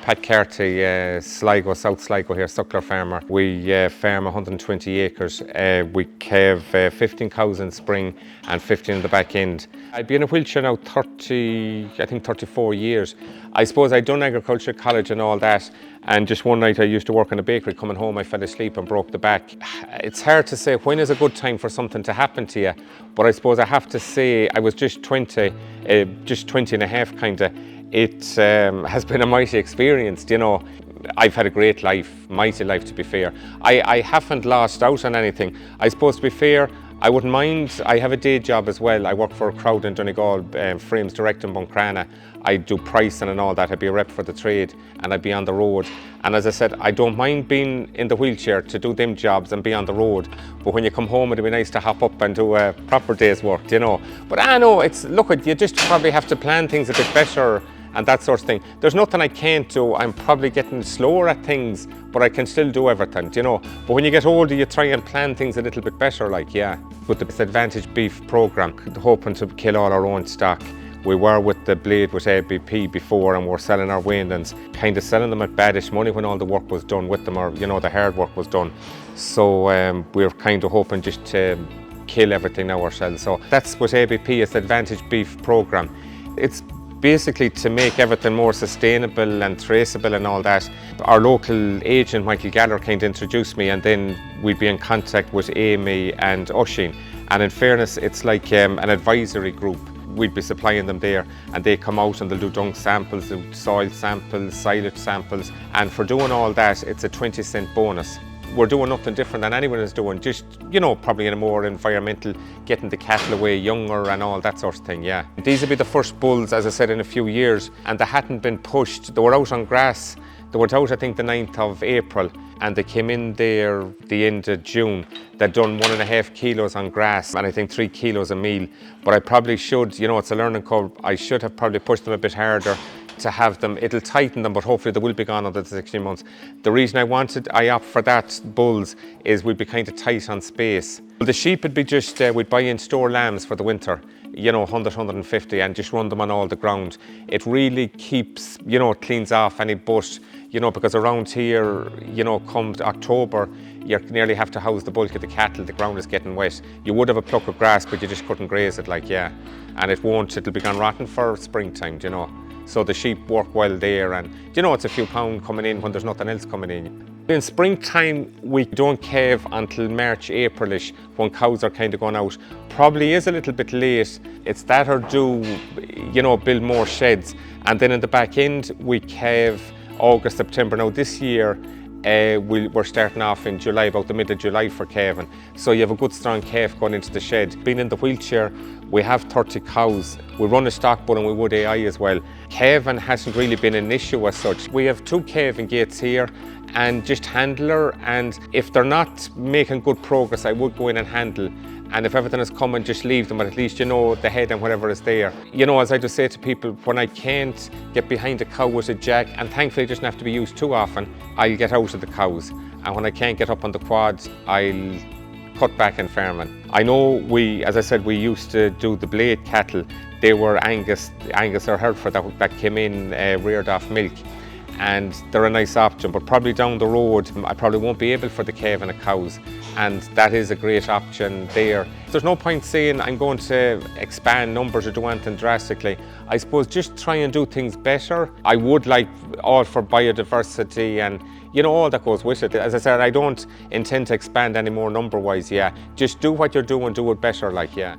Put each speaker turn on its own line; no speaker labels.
Pat Carthy, Sligo, South Sligo here, suckler farmer. We farm 120 acres. We calve 15 cows in spring and 15 in the back end. I've been in a wheelchair now 34 years. I suppose I'd done agriculture, college and all that, and just one night I used to work in a bakery. Coming home I fell asleep and broke the back. It's hard to say when is a good time for something to happen to you, but I suppose I have to say I was just 20 and a half kind of. It has been a mighty experience, you know. I've had a great life, mighty life to be fair. I haven't lost out on anything. I suppose to be fair, I wouldn't mind. I have a day job as well. I work for a crowd in Donegal, frames direct in Buncrana. I do pricing and all that. I'd be a rep for the trade and I'd be on the road. And as I said, I don't mind being in the wheelchair to do them jobs and be on the road. But when you come home, it'd be nice to hop up and do a proper day's work, you know. But I know, look, you just probably have to plan things a bit better and that sort of thing. There's nothing I can't do. I'm probably getting slower at things, but I can still do everything, you know. But when you get older, you try and plan things a little bit better, like, yeah. With the Advantage Beef program, hoping to kill all our own stock. We were with the blade with ABP before, and we're selling our weanlings, kind of selling them at baddish money when all the work was done with them, or, you know, the hard work was done. So we're kind of hoping just to kill everything now ourselves. So that's what ABP is, the Advantage Beef program. It's basically to make everything more sustainable and traceable and all that. Our local agent, Michael Galler, kind of introduced me, and then we'd be in contact with Amy and Oisin. And in fairness, it's like an advisory group. We'd be supplying them there, and they come out and they'll do dung samples, soil samples, silage samples. And for doing all that, it's a 20-cent bonus. We're doing nothing different than anyone is doing, just, you know, probably in a more environmental, getting the cattle away younger and all that sort of thing, yeah. These would be the first bulls, as I said, in a few years, and they hadn't been pushed. They were out on grass. They went out, I think, the 9th of April, and they came in there the end of June. They'd done 1.5 kilos on grass, and I think 3 kilos a meal. But I probably should, you know, it's a learning curve. I should have probably pushed them a bit harder to have them. It'll tighten them, but hopefully they will be gone under the 16 months. The reason I opt for that bulls is we'd be kind of tight on space. The sheep would be just, we'd buy in store lambs for the winter, you know, 100, 150, and just run them on all the ground. It really keeps, you know, it cleans off any bush, you know, because around here, you know, come October, you nearly have to house the bulk of the cattle. The ground is getting wet. You would have a pluck of grass, but you just couldn't graze it, like, yeah. And it'll be gone rotten for springtime, you know. So the sheep work well there, and you know, it's a few pounds coming in when there's nothing else coming in. In springtime, we don't calve until March, April-ish, when cows are kind of going out. Probably is a little bit late. It's that or do, you know, build more sheds. And then in the back end, we calve August, September. Now this year, we're starting off in July, about the middle of July for calving. So you have a good strong calf going into the shed. Being in the wheelchair, we have 30 cows. We run a stock bull and we would AI as well. Calving hasn't really been an issue as such. We have 2 calving gates here and just handler, and if they're not making good progress, I would go in and handle. And if everything is coming, just leave them, but at least you know the head and whatever is there. You know, as I just say to people, when I can't get behind a cow with a jack, and thankfully it doesn't have to be used too often, I'll get out of the cows. And when I can't get up on the quads, I'll cut back in farming. I know as I said, we used to do the blade cattle. They were Angus or Hereford that came in reared off milk. And they're a nice option, but probably down the road, I probably won't be able for the calving of cows, and that is a great option there. There's no point saying I'm going to expand numbers or do anything drastically. I suppose just try and do things better. I would like all for biodiversity and, you know, all that goes with it. As I said, I don't intend to expand any more number-wise, yeah. Just do what you're doing, do it better, like, yeah.